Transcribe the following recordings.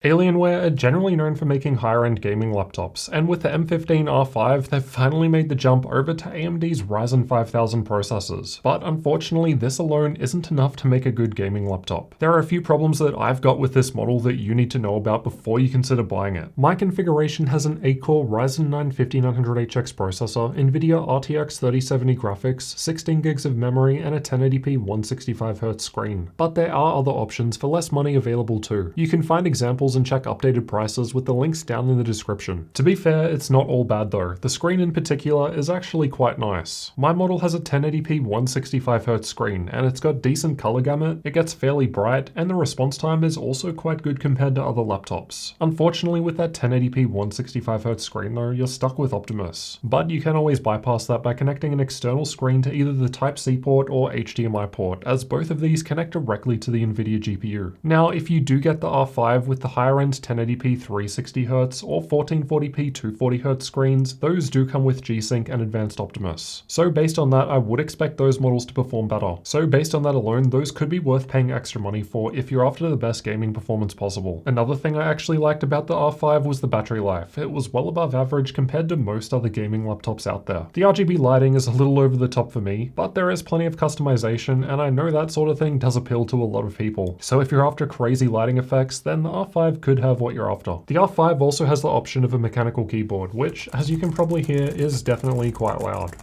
Alienware are generally known for making higher-end gaming laptops, and with the M15R5, they've finally made the jump over to AMD's Ryzen 5000 processors. But unfortunately, this alone isn't enough to make a good gaming laptop. There are a few problems that I've got with this model that you need to know about before you consider buying it. My configuration has an 8-core Ryzen 9 5900HX processor, NVIDIA RTX 3070 graphics, 16 gigs of memory, and a 1080p 165Hz screen. But there are other options for less money available too. You can find examples and check updated prices with the links down in the description. To be fair, it's not all bad though. The screen in particular is actually quite nice. My model has a 1080p 165Hz screen, and it's got decent color gamut, it gets fairly bright, and the response time is also quite good compared to other laptops. Unfortunately, with that 1080p 165Hz screen though, you're stuck with Optimus. But you can always bypass that by connecting an external screen to either the Type-C port or HDMI port, as both of these connect directly to the NVIDIA GPU. Now, if you do get the R5 with the higher-end 1080p 360Hz or 1440p 240Hz screens, those do come with G-Sync and Advanced Optimus. So based on that, I would expect those models to perform better. So based on that alone, those could be worth paying extra money for if you're after the best gaming performance possible. Another thing I actually liked about the R5 was the battery life. It was well above average compared to most other gaming laptops out there. The RGB lighting is a little over the top for me, but there is plenty of customization, and I know that sort of thing does appeal to a lot of people. So if you're after crazy lighting effects, then the R5 could have what you're after. The R5 also has the option of a mechanical keyboard, which, as you can probably hear, is definitely quite loud.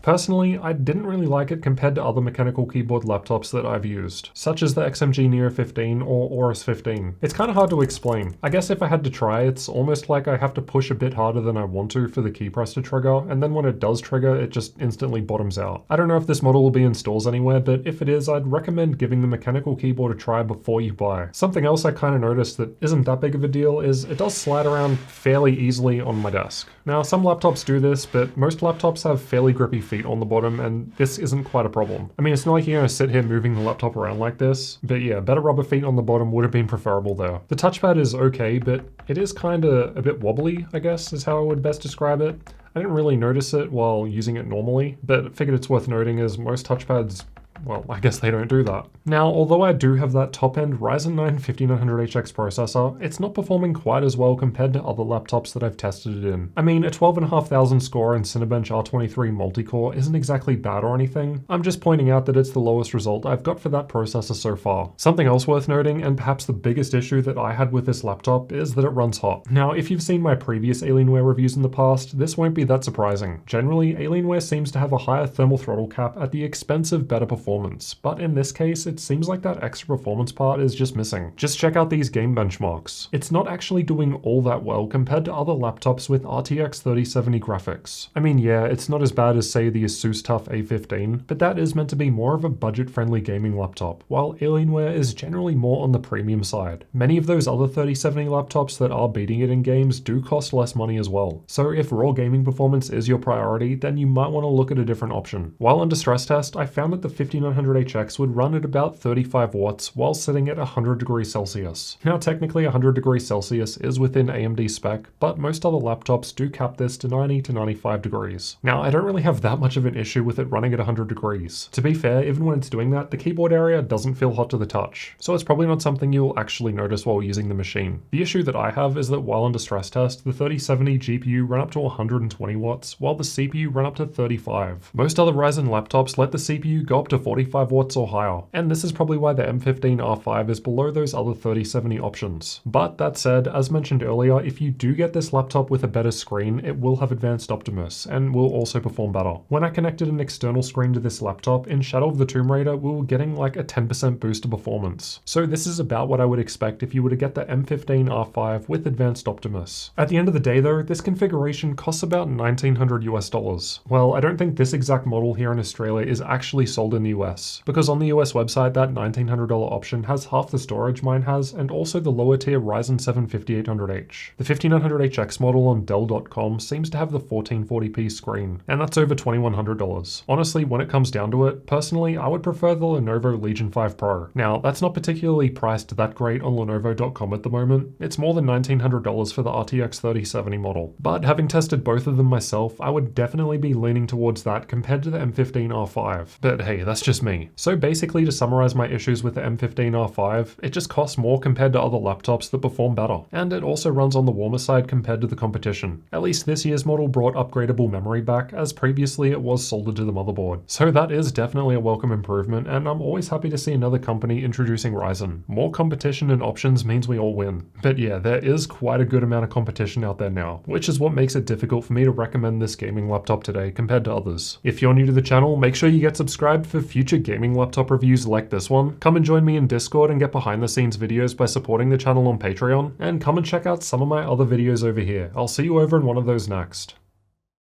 Personally, I didn't really like it compared to other mechanical keyboard laptops that I've used, such as the XMG Neo 15 or Aorus 15. It's kind of hard to explain. I guess if I had to try, it's almost like I have to push a bit harder than I want to for the key press to trigger, and then when it does trigger, it just instantly bottoms out. I don't know if this model will be in stores anywhere, but if it is, I'd recommend giving the mechanical keyboard a try before you buy. Something else I kind of noticed that isn't that big of a deal is it does slide around fairly easily on my desk. Now, some laptops do this, but most laptops have fairly grippy feet on the bottom, and this isn't quite a problem. I mean, it's not like you're gonna sit here moving the laptop around like this, but yeah, better rubber feet on the bottom would have been preferable there. The touchpad is okay, but it is kinda a bit wobbly, I guess, is how I would best describe it. I didn't really notice it while using it normally, but figured it's worth noting as most touchpads, well, I guess they don't do that. Now, although I do have that top-end Ryzen 9 5900HX processor, it's not performing quite as well compared to other laptops that I've tested it in. I mean, a 12,500 score in Cinebench R23 multi-core isn't exactly bad or anything. I'm just pointing out that it's the lowest result I've got for that processor so far. Something else worth noting, and perhaps the biggest issue that I had with this laptop, is that it runs hot. Now, if you've seen my previous Alienware reviews in the past, this won't be that surprising. Generally, Alienware seems to have a higher thermal throttle cap at the expense of better performance, but in this case, it seems like that extra performance part is just missing. Just check out these game benchmarks. It's not actually doing all that well compared to other laptops with RTX 3070 graphics. I mean, yeah, it's not as bad as, say, the Asus TUF A15, but that is meant to be more of a budget-friendly gaming laptop, while Alienware is generally more on the premium side. Many of those other 3070 laptops that are beating it in games do cost less money as well. So if raw gaming performance is your priority, then you might want to look at a different option. While under stress test, I found that the 5900HX would run at about 35 watts while sitting at 100 degrees Celsius. Now technically 100 degrees Celsius is within AMD spec, but most other laptops do cap this to 90 to 95 degrees. Now I don't really have that much of an issue with it running at 100 degrees. To be fair, even when it's doing that, the keyboard area doesn't feel hot to the touch, so it's probably not something you'll actually notice while using the machine. The issue that I have is that while under stress test, the 3070 GPU ran up to 120 watts, while the CPU ran up to 35. Most other Ryzen laptops let the CPU go up to 45 watts or higher, and this is probably why the M15R5 is below those other 3070 options. But that said, as mentioned earlier, if you do get this laptop with a better screen, it will have Advanced Optimus, and will also perform better. When I connected an external screen to this laptop, in Shadow of the Tomb Raider, we were getting like a 10% boost to performance. So this is about what I would expect if you were to get the M15R5 with Advanced Optimus. At the end of the day though, this configuration costs about $1,900 US. Well, I don't think this exact model here in Australia is actually sold in the US, because on the US website that $1,900 option has half the storage mine has, and also the lower tier Ryzen 7 5800H. The 5900HX model on Dell.com seems to have the 1440p screen, and that's over $2,100. Honestly, when it comes down to it, personally, I would prefer the Lenovo Legion 5 Pro. Now, that's not particularly priced that great on Lenovo.com at the moment. It's more than $1,900 for the RTX 3070 model. But having tested both of them myself, I would definitely be leaning towards that compared to the M15R5. But hey, that's just me. So basically, to summarize my issues with the M15R5, it just costs more compared to other laptops that perform better, and it also runs on the warmer side compared to the competition. At least this year's model brought upgradable memory back, as previously it was soldered to the motherboard. So that is definitely a welcome improvement, and I'm always happy to see another company introducing Ryzen. More competition and options means we all win. But yeah, there is quite a good amount of competition out there now, which is what makes it difficult for me to recommend this gaming laptop today compared to others. If you're new to the channel, make sure you get subscribed for future gaming laptop reviews like this one. Come and join me in Discord and get behind the scenes videos by supporting the channel on Patreon, and come and check out some of my other videos over here. I'll see you over in one of those next.